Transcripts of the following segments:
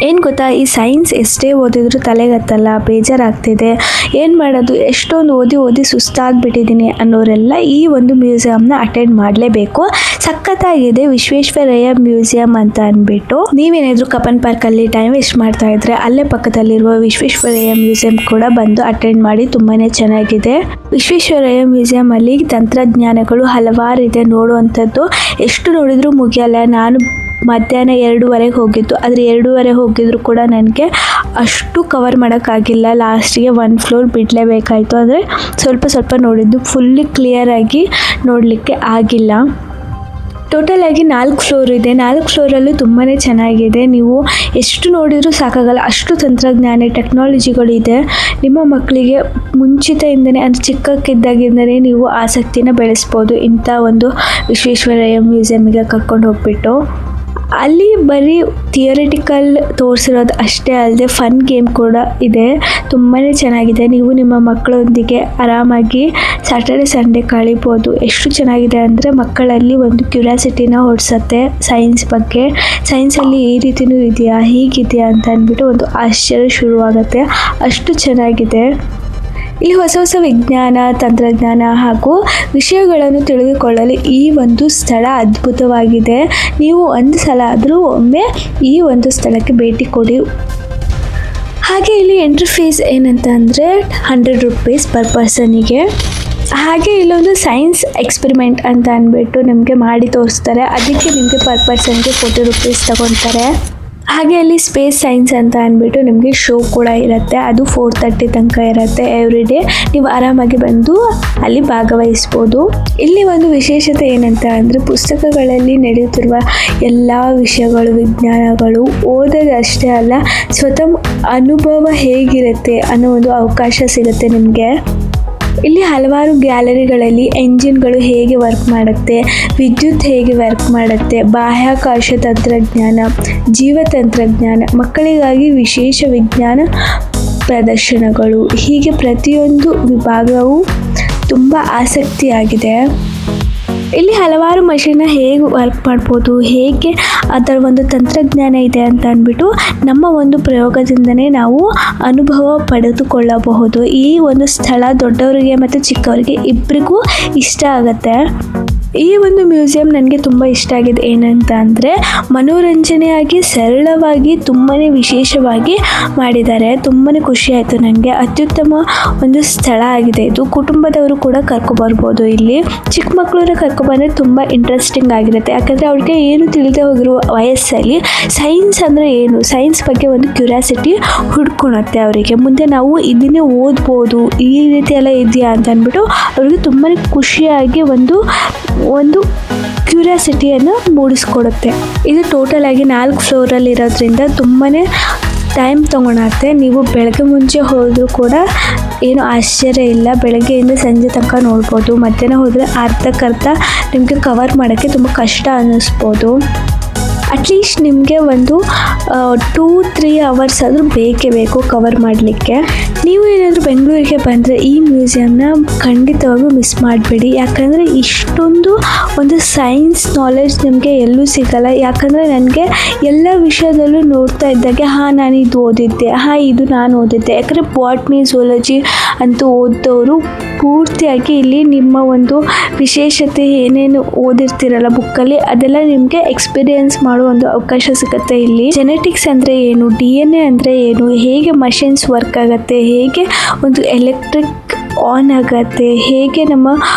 ಏನು ಗೊತ್ತಾ, ಈ ಸೈನ್ಸ್ ಎಷ್ಟೇ ಓದಿದ್ರು ತಲೆಗತ್ತಲ್ಲ, ಬೇಜಾರಾಗ್ತಿದೆ, ಏನು ಮಾಡೋದು, ಎಷ್ಟೊಂದು ಓದಿ ಸುಸ್ತಾಗ್ಬಿಟ್ಟಿದ್ದೀನಿ ಅನ್ನೋರೆಲ್ಲ ಈ ಒಂದು ಮ್ಯೂಸಿಯಂನ ಅಟೆಂಡ್ ಮಾಡಲೇಬೇಕು. ಸಖತ್ತಾಗಿದೆ ವಿಶ್ವೇಶ್ವರಯ್ಯ ಮ್ಯೂಸಿಯಂ ಅಂತ ಅಂದ್ಬಿಟ್ಟು. ನೀವೇನಾದರೂ ಕಬ್ಬನ್ ಪಾರ್ಕಲ್ಲಿ ಟೈಮ್ ವೇಸ್ಟ್ ಮಾಡ್ತಾ ಇದ್ರೆ ಅಲ್ಲೇ ಪಕ್ಕದಲ್ಲಿರುವ ವಿಶ್ವೇಶ್ವರಯ್ಯ ಮ್ಯೂಸಿಯಂ ಕೂಡ ಬಂದು ಅಟೆಂಡ್ ಮಾಡಿ, ತುಂಬಾ ಚೆನ್ನಾಗಿದೆ. ವಿಶ್ವೇಶ್ವರಯ್ಯ ಮ್ಯೂಸಿಯಂ ಅಲ್ಲಿ ತಂತ್ರಜ್ಞಾನಗಳು ಹಲವಾರಿದೆ, ನೋಡುವಂಥದ್ದು ಎಷ್ಟು ನೋಡಿದ್ರೂ ಮುಗಿಯಲ್ಲ. ನಾನು ಮಧ್ಯಾಹ್ನ 2:30 ಹೋಗಿದ್ದು, ಆದರೆ 2:30 ಹೋಗಿದ್ರು ಕೂಡ ನನಗೆ ಅಷ್ಟು ಕವರ್ ಮಾಡೋಕ್ಕಾಗಿಲ್ಲ. ಲಾಸ್ಟಿಗೆ 1 ಫ್ಲೋರ್ ಬಿಡಲೇಬೇಕಾಯಿತು. ಅಂದರೆ ಸ್ವಲ್ಪ ನೋಡಿದ್ದು, ಫುಲ್ಲಿ ಕ್ಲಿಯರಾಗಿ ನೋಡಲಿಕ್ಕೆ ಆಗಿಲ್ಲ. ಟೋಟಲ್ ಆಗಿ 4 ಫ್ಲೋರ್ ಇದೆ. 4 ಫ್ಲೋರಲ್ಲೂ ತುಂಬಾ ಚೆನ್ನಾಗಿದೆ. ನೀವು ಎಷ್ಟು ನೋಡಿದರೂ ಸಾಕಾಗಲ್ಲ, ಅಷ್ಟು ತಂತ್ರಜ್ಞಾನ ಟೆಕ್ನಾಲಜಿಗಳಿದೆ. ನಿಮ್ಮ ಮಕ್ಕಳಿಗೆ ಮುಂಚಿತದಿಂದನೇ ಅಂದರೆ ಚಿಕ್ಕಕ್ಕಿದ್ದಾಗಿಂದನೇ ನೀವು ಆಸಕ್ತಿನ ಬೆಳೆಸ್ಬೋದು ಇಂಥ ಒಂದು ವಿಶ್ವೇಶ್ವರಯ್ಯ ಮ್ಯೂಸಿಯಮ್ಗೆ ಕರ್ಕೊಂಡು ಹೋಗ್ಬಿಟ್ಟು. ಅಲ್ಲಿ ಬರೀ ಥಿಯರಿಟಿಕಲ್ ತೋರಿಸಿರೋದು ಅಷ್ಟೇ ಅಲ್ಲದೆ ಫನ್ ಗೇಮ್ ಕೂಡ ಇದೆ, ತುಂಬಾ ಚೆನ್ನಾಗಿದೆ. ನೀವು ನಿಮ್ಮ ಮಕ್ಕಳೊಂದಿಗೆ ಆರಾಮಾಗಿ ಸ್ಯಾಟರ್ಡೆ ಸಂಡೇ ಕಳಿಬೋದು. ಎಷ್ಟು ಚೆನ್ನಾಗಿದೆ ಅಂದರೆ ಮಕ್ಕಳಲ್ಲಿ ಒಂದು ಕ್ಯೂರಿಯಾಸಿಟಿನ ಹೊಡ್ಸತ್ತೆ ಸೈನ್ಸ್ ಬಗ್ಗೆ. ಸೈನ್ಸಲ್ಲಿ ಈ ರೀತಿಯೂ ಇದೆಯಾ, ಹೀಗಿದೆಯಾ ಅಂತ ಅಂದ್ಬಿಟ್ಟು ಒಂದು ಆಶ್ಚರ್ಯ ಶುರುವಾಗುತ್ತೆ, ಅಷ್ಟು ಚೆನ್ನಾಗಿದೆ. ಇಲ್ಲಿ ಹೊಸ ವಿಜ್ಞಾನ, ತಂತ್ರಜ್ಞಾನ ಹಾಗೂ ವಿಷಯಗಳನ್ನು ತಿಳಿದುಕೊಳ್ಳಲು ಈ ಒಂದು ಸ್ಥಳ ಅದ್ಭುತವಾಗಿದೆ. ನೀವು ಒಂದು ಸಲ ಆದರೂ ಒಮ್ಮೆ ಈ ಒಂದು ಸ್ಥಳಕ್ಕೆ ಭೇಟಿ ಕೊಡಿ. ಹಾಗೆ ಇಲ್ಲಿ ಎಂಟ್ರಿ ಫೀಸ್ ಏನಂತ ಅಂದರೆ 100 ರೂಪೀಸ್ ಪರ್ ಪರ್ಸನಿಗೆ. ಹಾಗೆ ಇಲ್ಲೊಂದು ಸೈನ್ಸ್ ಎಕ್ಸ್ಪೆರಿಮೆಂಟ್ ಅಂತ ಅಂದ್ಬಿಟ್ಟು ನಿಮಗೆ ಮಾಡಿ ತೋರಿಸ್ತಾರೆ. ಅದಕ್ಕೆ ನಿಮಗೆ ಪರ್ ಪರ್ಸನ್ಗೆ 40 ರೂಪೀಸ್ ತಗೊತಾರೆ. ಹಾಗೆ ಅಲ್ಲಿ ಸ್ಪೇಸ್ ಸೈನ್ಸ್ ಅಂತ ಅಂದ್ಬಿಟ್ಟು ನಿಮಗೆ ಶೋ ಕೂಡ ಇರುತ್ತೆ, ಅದು 4:30 ತನಕ ಇರುತ್ತೆ ಎವ್ರಿ ಡೇ. ನೀವು ಆರಾಮಾಗಿ ಬಂದು ಅಲ್ಲಿ ಭಾಗವಹಿಸ್ಬೋದು. ಇಲ್ಲಿ ಒಂದು ವಿಶೇಷತೆ ಏನಂತ ಅಂದರೆ ಪುಸ್ತಕಗಳಲ್ಲಿ ನಡೆಯುತ್ತಿರುವ ಎಲ್ಲ ವಿಷಯಗಳು, ವಿಜ್ಞಾನಗಳು ಓದೋದಷ್ಟೇ ಅಲ್ಲ, ಸ್ವತಃ ಅನುಭವ ಹೇಗಿರುತ್ತೆ ಅನ್ನೋ ಒಂದು ಅವಕಾಶ ಸಿಗುತ್ತೆ ನಿಮಗೆ. ಇಲ್ಲಿ ಹಲವಾರು ಗ್ಯಾಲರಿಗಳಲ್ಲಿ ಎಂಜಿನ್ಗಳು ಹೇಗೆ ವರ್ಕ್ ಮಾಡುತ್ತೆ, ವಿದ್ಯುತ್ ಹೇಗೆ ವರ್ಕ್ ಮಾಡುತ್ತೆ, ಬಾಹ್ಯಾಕಾಶ ತಂತ್ರಜ್ಞಾನ, ಜೀವತಂತ್ರಜ್ಞಾನ, ಮಕ್ಕಳಿಗಾಗಿ ವಿಶೇಷ ವಿಜ್ಞಾನ ಪ್ರದರ್ಶನಗಳು, ಹೀಗೆ ಪ್ರತಿಯೊಂದು ವಿಭಾಗವೂ ತುಂಬ ಆಸಕ್ತಿಯಾಗಿದೆ. ಇಲ್ಲಿ ಹಲವಾರು ಮಷೀನ್ನ ಹೇಗೆ ವರ್ಕ್ ಮಾಡ್ಬೋದು, ಹೇಗೆ ಅದರ ಒಂದು ತಂತ್ರಜ್ಞಾನ ಇದೆ ಅಂತ ಅಂದ್ಬಿಟ್ಟು ನಮ್ಮ ಒಂದು ಪ್ರಯೋಗದಿಂದನೇ ನಾವು ಅನುಭವ ಪಡೆದುಕೊಳ್ಳಬಹುದು. ಈ ಒಂದು ಸ್ಥಳ ದೊಡ್ಡವರಿಗೆ ಮತ್ತು ಚಿಕ್ಕವರಿಗೆ ಇಬ್ಬರಿಗೂ ಇಷ್ಟ ಆಗುತ್ತೆ. ಈ ಒಂದು ಮ್ಯೂಸಿಯಂ ನನಗೆ ತುಂಬ ಇಷ್ಟ ಆಗಿದೆ. ಏನಂತ ಅಂದರೆ ಮನೋರಂಜನೆಯಾಗಿ, ಸರಳವಾಗಿ, ತುಂಬಾ ವಿಶೇಷವಾಗಿ ಮಾಡಿದ್ದಾರೆ. ತುಂಬಾ ಖುಷಿ ಆಯಿತು ನನಗೆ. ಅತ್ಯುತ್ತಮ ಒಂದು ಸ್ಥಳ ಆಗಿದೆ ಇದು. ಕುಟುಂಬದವರು ಕೂಡ ಕರ್ಕೊಬರ್ಬೋದು. ಇಲ್ಲಿ ಚಿಕ್ಕ ಮಕ್ಕಳನ್ನ ಕರ್ಕೊಬಂದರೆ ತುಂಬ ಇಂಟ್ರೆಸ್ಟಿಂಗ್ ಆಗಿರುತ್ತೆ. ಯಾಕಂದರೆ ಅವ್ರಿಗೆ ಏನು ತಿಳಿದೇ ಹೋಗಿರುವ ವಯಸ್ಸಲ್ಲಿ ಸೈನ್ಸ್ ಅಂದರೆ ಏನು, ಸೈನ್ಸ್ ಬಗ್ಗೆ ಒಂದು ಕ್ಯೂರಿಯಾಸಿಟಿ ಹುಡ್ಕೊಳುತ್ತೆ ಅವರಿಗೆ. ಮುಂದೆ ನಾವು ಇದನ್ನೇ ಓದ್ಬೋದು, ಈ ರೀತಿ ಎಲ್ಲ ಇದೆಯಾ ಅಂತ ಅಂದ್ಬಿಟ್ಟು ಅವ್ರಿಗೆ ತುಂಬಾ ಖುಷಿಯಾಗಿ ಒಂದು ಕ್ಯೂರಿಯಾಸಿಟಿಯನ್ನು ಮೂಡಿಸ್ಕೊಡುತ್ತೆ. ಇದು ಟೋಟಲ್ ಆಗಿ 4 ಫ್ಲೋರಲ್ಲಿ ಇರೋದ್ರಿಂದ ತುಂಬಾ ಟೈಮ್ ತೊಗೊಳುತ್ತೆ. ನೀವು ಬೆಳಗ್ಗೆ ಮುಂಚೆ ಹೋದರೂ ಕೂಡ ಏನು ಆಶ್ಚರ್ಯ ಇಲ್ಲ, ಬೆಳಗ್ಗೆಯಿಂದ ಸಂಜೆ ತನಕ ನೋಡ್ಬೋದು. ಮಧ್ಯಾಹ್ನ ಹೋದರೆ ಅರ್ಧಕ್ಕರ್ಧ ನಿಮಗೆ ಕವರ್ ಮಾಡೋಕ್ಕೆ ತುಂಬ ಕಷ್ಟ ಅನ್ನಿಸ್ಬೋದು. ಅಟ್ಲೀಸ್ಟ್ ನಿಮಗೆ ಒಂದು 2-3 ಅವರ್ಸ್ ಆದರೂ ಬೇಕೇ ಬೇಕು ಕವರ್ ಮಾಡಲಿಕ್ಕೆ. ನೀವು ಏನಾದರೂ ಬೆಂಗಳೂರಿಗೆ ಬಂದರೆ ಈ ಮ್ಯೂಸಿಯಂನ ಖಂಡಿತವಾಗೂ ಮಿಸ್ ಮಾಡಬೇಡಿ. ಯಾಕಂದರೆ ಇಷ್ಟೊಂದು ಒಂದು ಸೈನ್ಸ್ ನಾಲೆಡ್ಜ್ ನಿಮಗೆ ಎಲ್ಲೂ ಸಿಗಲ್ಲ. ಯಾಕಂದರೆ ನನಗೆ ಎಲ್ಲ ವಿಷಯದಲ್ಲೂ ನೋಡ್ತಾ ಇದ್ದಾಗೆ ನಾನು ಇದು ಓದಿದ್ದೆ, ಇದು ನಾನು ಓದಿದ್ದೆ. ಯಾಕಂದರೆ ಬಾಟ್ನಿ, ಝೂಲಜಿ ಅಂತೂ ಓದೋರು ಪೂರ್ತಿಯಾಗಿ ಇಲ್ಲಿ ನಿಮ್ಮ ಒಂದು ವಿಶೇಷತೆ ಏನೇನು ಓದಿರ್ತೀರಲ್ಲ ಬುಕ್ಕಲ್ಲಿ, ಅದೆಲ್ಲ ನಿಮಗೆ ಎಕ್ಸ್ಪೀರಿಯೆನ್ಸ್ ಮಾಡೋ ಒಂದು ಅವಕಾಶ ಸಿಗುತ್ತೆ ಇಲ್ಲಿ. ಜೆನೆಟಿಕ್ಸ್ ಅಂದರೆ ಏನು, DNA ಅಂದರೆ ಏನು, ಹೇಗೆ ಮಷಿನ್ಸ್ ವರ್ಕ್ ಆಗುತ್ತೆ, ಹೇಗೆ ಒಂದು ಎಲೆಕ್ಟ್ರಿಕ್ ಆನ್ ಆಗುತ್ತೆ, ಹೇಗೆ ನಮ್ಮ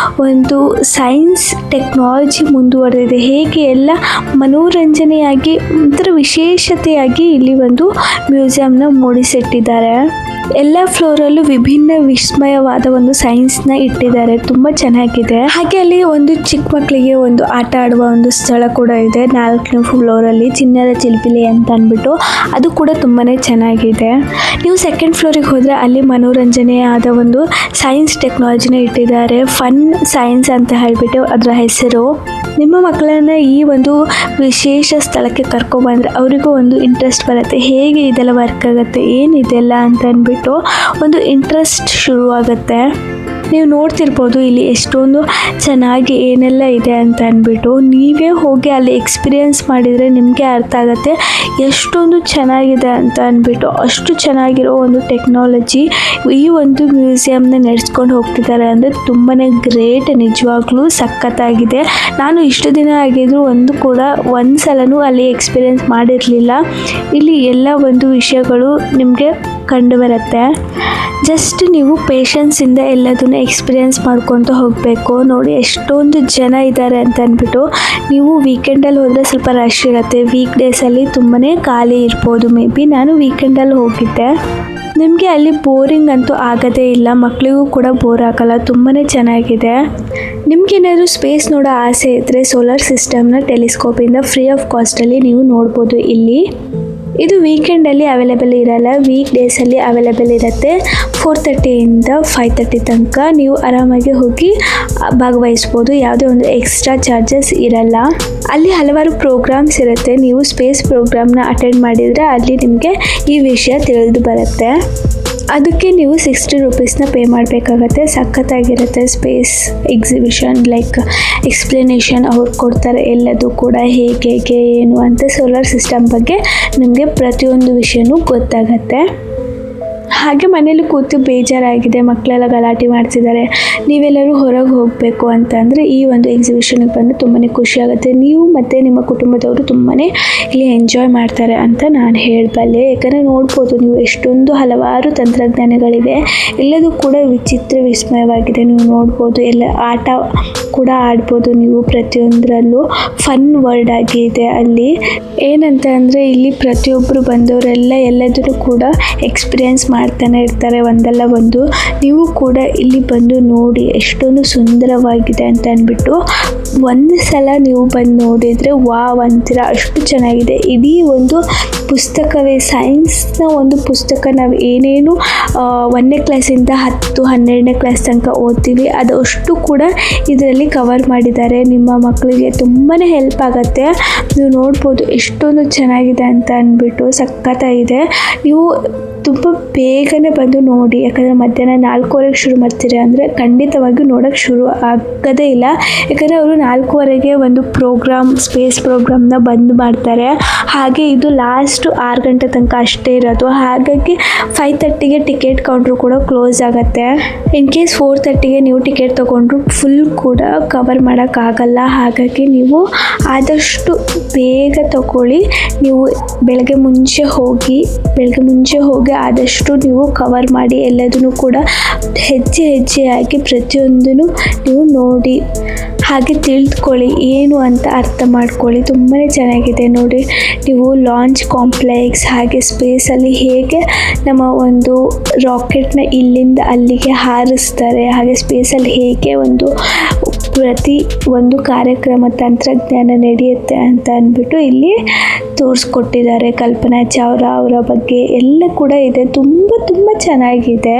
ಒಂದು ಸೈನ್ಸ್ ಟೆಕ್ನಾಲಜಿ ಮುಂದುವರೆದಿದೆ, ಹೇಗೆ ಎಲ್ಲ ಮನೋರಂಜನೆಯಾಗಿ ಒಂಥರ ವಿಶೇಷತೆಯಾಗಿ ಇಲ್ಲಿ ಒಂದು ಮ್ಯೂಸಿಯಂನ ಮೂಡಿಸಿಟ್ಟಿದ್ದಾರೆ. ಎಲ್ಲ ಫ್ಲೋರಲ್ಲೂ ವಿಭಿನ್ನ ವಿಸ್ಮಯವಾದ ಒಂದು ಸೈನ್ಸ್ನ ಇಟ್ಟಿದ್ದಾರೆ, ತುಂಬ ಚೆನ್ನಾಗಿದೆ. ಹಾಗೆ ಅಲ್ಲಿ ಒಂದು ಚಿಕ್ಕ ಮಕ್ಕಳಿಗೆ ಒಂದು ಆಟ ಆಡುವ ಒಂದು ಸ್ಥಳ ಕೂಡ ಇದೆ 4ನೇ ಫ್ಲೋರಲ್ಲಿ, ಚಿನ್ನದ ಚಿಲಿಪಿಲಿ ಅಂತ ಅಂದ್ಬಿಟ್ಟು. ಅದು ಕೂಡ ತುಂಬಾ ಚೆನ್ನಾಗಿದೆ. ನೀವು 2nd ಫ್ಲೋರಿಗೆ ಹೋದರೆ ಅಲ್ಲಿ ಮನೋರಂಜನೆಯಾದ ಒಂದು ಸೈನ್ಸ್ ಟೆಕ್ನಾಲಜಿನ ಇಟ್ಟಿದ್ದಾರೆ. ಫನ್ ಸೈನ್ಸ್ ಅಂತ ಹೇಳಿಬಿಟ್ಟು ಅದರ ಹೆಸರು. ನಿಮ್ಮ ಮಕ್ಕಳನ್ನು ಈ ಒಂದು ವಿಶೇಷ ಸ್ಥಳಕ್ಕೆ ಕರ್ಕೊಂಡ್ಬಂದರೆ ಅವರಿಗೂ ಒಂದು ಇಂಟ್ರೆಸ್ಟ್ ಬರುತ್ತೆ, ಹೇಗೆ ಇದೆಲ್ಲ ವರ್ಕ್ ಆಗುತ್ತೆ, ಏನಿದೆಲ್ಲ ಅಂತ ಅಂದ್ಬಿಟ್ಟು ಒಂದು ಇಂಟ್ರೆಸ್ಟ್ ಶುರುವಾಗುತ್ತೆ. ನೀವು ನೋಡ್ತಿರ್ಬೋದು ಇಲ್ಲಿ ಎಷ್ಟೊಂದು ಚೆನ್ನಾಗಿ ಏನೆಲ್ಲ ಇದೆ ಅಂತ ಅಂದ್ಬಿಟ್ಟು. ನೀವೇ ಹೋಗಿ ಅಲ್ಲಿ ಎಕ್ಸ್ಪೀರಿಯೆನ್ಸ್ ಮಾಡಿದರೆ ನಿಮಗೆ ಅರ್ಥ ಆಗುತ್ತೆ ಎಷ್ಟೊಂದು ಚೆನ್ನಾಗಿದೆ ಅಂತ ಅಂದ್ಬಿಟ್ಟು. ಅಷ್ಟು ಚೆನ್ನಾಗಿರೋ ಒಂದು ಟೆಕ್ನಾಲಜಿ ಈ ಒಂದು ಮ್ಯೂಸಿಯಮ್ನ ನಡೆಸ್ಕೊಂಡು ಹೋಗ್ತಿದ್ದಾರೆ ಅಂದರೆ ತುಂಬಾ ಗ್ರೇಟ್. ನಿಜವಾಗ್ಲೂ ಸಖತ್ತಾಗಿದೆ. ನಾನು ಇಷ್ಟು ದಿನ ಆಗಿದ್ರು ಒಂದು ಸಲನೂ ಅಲ್ಲಿ ಎಕ್ಸ್ಪೀರಿಯೆನ್ಸ್ ಮಾಡಿರಲಿಲ್ಲ. ಇಲ್ಲಿ ಎಲ್ಲ ಒಂದು ವಿಷಯಗಳು ನಿಮಗೆ ಕಂಡು ಬರುತ್ತೆ. ಜಸ್ಟ್ ನೀವು ಪೇಷನ್ಸಿಂದ ಎಲ್ಲದನ್ನು ಎಕ್ಸ್ಪೀರಿಯೆನ್ಸ್ ಮಾಡ್ಕೊತ ಹೋಗಬೇಕು. ನೋಡಿ ಎಷ್ಟೊಂದು ಜನ ಇದ್ದಾರೆ ಅಂತ ಅಂದ್ಬಿಟ್ಟು. ನೀವು ವೀಕೆಂಡಲ್ಲಿ ಹೋದರೆ ಸ್ವಲ್ಪ ರಶ್ ಇರುತ್ತೆ, ವೀಕ್ ಡೇಸಲ್ಲಿ ತುಂಬಾ ಖಾಲಿ ಇರ್ಬೋದು. ಮೇ ಬಿ ನಾನು ವೀಕೆಂಡಲ್ಲಿ ಹೋಗಿದ್ದೆ. ನಿಮಗೆ ಅಲ್ಲಿ ಬೋರಿಂಗ್ ಅಂತೂ ಆಗೋದೇ ಇಲ್ಲ, ಮಕ್ಕಳಿಗೂ ಕೂಡ ಬೋರ್ ಆಗಲ್ಲ. ತುಂಬಾ ಚೆನ್ನಾಗಿದೆ. ನಿಮಗೇನಾದರೂ ಸ್ಪೇಸ್ ನೋಡೋ ಆಸೆ ಇದ್ದರೆ ಸೋಲಾರ್ ಸಿಸ್ಟಮ್ನ ಟೆಲಿಸ್ಕೋಪಿಂದ ಫ್ರೀ ಆಫ್ ಕಾಸ್ಟಲ್ಲಿ ನೀವು ನೋಡ್ಬೋದು. ಇಲ್ಲಿ ಇದು ವೀಕೆಂಡಲ್ಲಿ ಅವೈಲೇಬಲ್ ಇರಲ್ಲ, ವೀಕ್ ಡೇಸಲ್ಲಿ ಅವೈಲೇಬಲ್ ಇರುತ್ತೆ. 4:30 to 5:30 ತನಕ ನೀವು ಆರಾಮಾಗಿ ಹೋಗಿ ಭಾಗವಹಿಸ್ಬೋದು. ಯಾವುದೇ ಒಂದು ಎಕ್ಸ್ಟ್ರಾ ಚಾರ್ಜಸ್ ಇರಲ್ಲ. ಅಲ್ಲಿ ಹಲವಾರು ಪ್ರೋಗ್ರಾಮ್ಸ್ ಇರುತ್ತೆ. ನೀವು ಸ್ಪೇಸ್ ಪ್ರೋಗ್ರಾಮ್ನ ಅಟೆಂಡ್ ಮಾಡಿದರೆ ಅಲ್ಲಿ ನಿಮಗೆ ಈ ವಿಷಯ ತಿಳಿದು ಬರುತ್ತೆ. ಅದಕ್ಕೆ ನೀವು 60 ರೂಪೀಸ್ನ ಪೇ ಮಾಡಬೇಕಾಗತ್ತೆ. ಸಖತ್ತಾಗಿರುತ್ತೆ. ಸ್ಪೇಸ್ ಎಕ್ಸಿಬಿಷನ್ ಲೈಕ್ ಎಕ್ಸ್ಪ್ಲನೇಷನ್ ಅವ್ರು ಕೊಡ್ತಾರೆ, ಎಲ್ಲದು ಕೂಡ ಹೇಗೆ ಏನು ಅಂತ. ಸೋಲಾರ್ ಸಿಸ್ಟಮ್ ಬಗ್ಗೆ ನಿಮಗೆ ಪ್ರತಿಯೊಂದು ವಿಷಯನೂ ಗೊತ್ತಾಗತ್ತೆ. ಹಾಗೆ ಮನೇಲಿ ಕೂತು ಬೇಜಾರಾಗಿದೆ, ಮಕ್ಕಳೆಲ್ಲ ಗಲಾಟೆ ಮಾಡ್ತಿದ್ದಾರೆ, ನೀವೆಲ್ಲರೂ ಹೊರಗೆ ಹೋಗಬೇಕು ಅಂತಂದರೆ ಈ ಒಂದು ಎಕ್ಸಿಬಿಷನ್ಗೆ ಬಂದು ತುಂಬಾ ಖುಷಿಯಾಗುತ್ತೆ. ನೀವು ಮತ್ತು ನಿಮ್ಮ ಕುಟುಂಬದವರು ತುಂಬಾ ಇಲ್ಲಿ ಎಂಜಾಯ್ ಮಾಡ್ತಾರೆ ಅಂತ ನಾನು ಹೇಳಬಲ್ಲೆ. ಯಾಕಂದರೆ ನೋಡ್ಬೋದು ನೀವು ಎಷ್ಟೊಂದು ಹಲವಾರು ತಂತ್ರಜ್ಞಾನಗಳಿವೆ, ಎಲ್ಲದೂ ಕೂಡ ವಿಚಿತ್ರ ವಿಸ್ಮಯವಾಗಿದೆ. ನೀವು ನೋಡ್ಬೋದು, ಎಲ್ಲ ಆಟ ಕೂಡ ಆಡ್ಬೋದು ನೀವು. ಪ್ರತಿಯೊಂದರಲ್ಲೂ ಫನ್ ವರ್ಡ್ ಆಗಿದೆ. ಅಲ್ಲಿ ಏನಂತ ಅಂದರೆ ಇಲ್ಲಿ ಪ್ರತಿಯೊಬ್ಬರು ಬಂದವರೆಲ್ಲ ಎಲ್ಲದನ್ನು ಕೂಡ ಎಕ್ಸ್ಪೀರಿಯೆನ್ಸ್ ಮಾಡ್ತಾನೆ ಇರ್ತಾರೆ, ಒಂದಲ್ಲ ಒಂದು. ನೀವು ಕೂಡ ಇಲ್ಲಿ ಬಂದು ನೋಡಿ ಎಷ್ಟೊಂದು ಸುಂದರವಾಗಿದೆ ಅಂತ ಅಂದ್ಬಿಟ್ಟು. ಒಂದು ಸಲ ನೀವು ಬಂದು ನೋಡಿದರೆ ವಾವ್ ಅಂತೀರ, ಅಷ್ಟು ಚೆನ್ನಾಗಿದೆ. ಇಡೀ ಒಂದು ಪುಸ್ತಕವೇ, ಸೈನ್ಸ್ನ ಒಂದು ಪುಸ್ತಕ. ನಾವು ಏನೇನು 1ನೇ ಕ್ಲಾಸಿಂದ 10, 12ನೇ ಕ್ಲಾಸ್ ತನಕ ಓದ್ತೀವಿ ಅದು ಅಷ್ಟು ಕೂಡ ಇದರಲ್ಲಿ ಕವರ್ ಮಾಡಿದ್ದಾರೆ. ನಿಮ್ಮ ಮಕ್ಕಳಿಗೆ ತುಂಬಾ ಹೆಲ್ಪ್ ಆಗುತ್ತೆ. ನೀವು ನೋಡ್ಬೋದು ಎಷ್ಟೊಂದು ಚೆನ್ನಾಗಿದೆ ಅಂತ ಅಂದ್ಬಿಟ್ಟು. ಸಖತ್ತಾಗಿದೆ. ನೀವು ತುಂಬ ಬೇಗನೆ ಬಂದು ನೋಡಿ. ಯಾಕಂದರೆ ಮಧ್ಯಾಹ್ನ 4:15 ಶುರು ಮಾಡ್ತೀರಿ ಅಂದರೆ ಖಂಡಿತವಾಗಿಯೂ ನೋಡೋಕ್ಕೆ ಶುರು ಆಗೋದೇ ಇಲ್ಲ. ಯಾಕಂದರೆ ಅವರು 4:15ಗೆ ಒಂದು ಸ್ಪೇಸ್ ಪ್ರೋಗ್ರಾಮ್ನ ಬಂದ್ ಮಾಡ್ತಾರೆ. ಹಾಗೆ ಇದು ಲಾಸ್ಟ್ 6 ಗಂಟೆ ತನಕ ಅಷ್ಟೇ ಇರೋದು. ಹಾಗಾಗಿ 5:30ಗೆ ಟಿಕೆಟ್ ಕೌಂಟ್ರು ಕೂಡ ಕ್ಲೋಸ್ ಆಗುತ್ತೆ. ಇನ್ ಕೇಸ್ 4:30ಗೆ ನೀವು ಟಿಕೆಟ್ ತೊಗೊಂಡ್ರು ಫುಲ್ ಕೂಡ ಕವರ್ ಮಾಡೋಕ್ಕಾಗಲ್ಲ. ಹಾಗಾಗಿ ನೀವು ಆದಷ್ಟು ಬೇಗ ತಗೊಳ್ಳಿ. ನೀವು ಬೆಳಗ್ಗೆ ಮುಂಚೆ ಹೋಗಿ ಆದಷ್ಟು ನೀವು ಕವರ್ ಮಾಡಿ ಎಲ್ಲದನ್ನು ಕೂಡ ಹೆಜ್ಜೆಯಾಗಿ ಪ್ರತಿಯೊಂದನ್ನು ನೀವು ನೋಡಿ, ಹಾಗೆ ತಿಳಿದುಕೊಳ್ಳಿ, ಏನು ಅಂತ ಅರ್ಥ ಮಾಡ್ಕೊಳ್ಳಿ. ತುಂಬಾ ಚೆನ್ನಾಗಿದೆ ನೋಡಿ. ನೀವು ಲಾಂಚ್ ಕಾಂಪ್ಲೆಕ್ಸ್, ಹಾಗೆ ಸ್ಪೇಸಲ್ಲಿ ಹೇಗೆ ನಮ್ಮ ಒಂದು ರಾಕೆಟ್ನ ಇಲ್ಲಿಂದ ಅಲ್ಲಿಗೆ ಹಾರಿಸ್ತಾರೆ, ಹಾಗೆ ಸ್ಪೇಸಲ್ಲಿ ಹೇಗೆ ಪ್ರತಿ ಒಂದು ಕಾರ್ಯಕ್ರಮ ತಂತ್ರಜ್ಞಾನ ನಡೆಯುತ್ತೆ ಅಂತ ಅಂದ್ಬಿಟ್ಟು ಇಲ್ಲಿ ತೋರಿಸ್ಕೊಟ್ಟಿದ್ದಾರೆ. ಕಲ್ಪನಾ ಚಾವ್ಲಾ ಅವರ ಬಗ್ಗೆ ಎಲ್ಲ ಕೂಡ ಇದೆ. ತುಂಬ ಚೆನ್ನಾಗಿದೆ.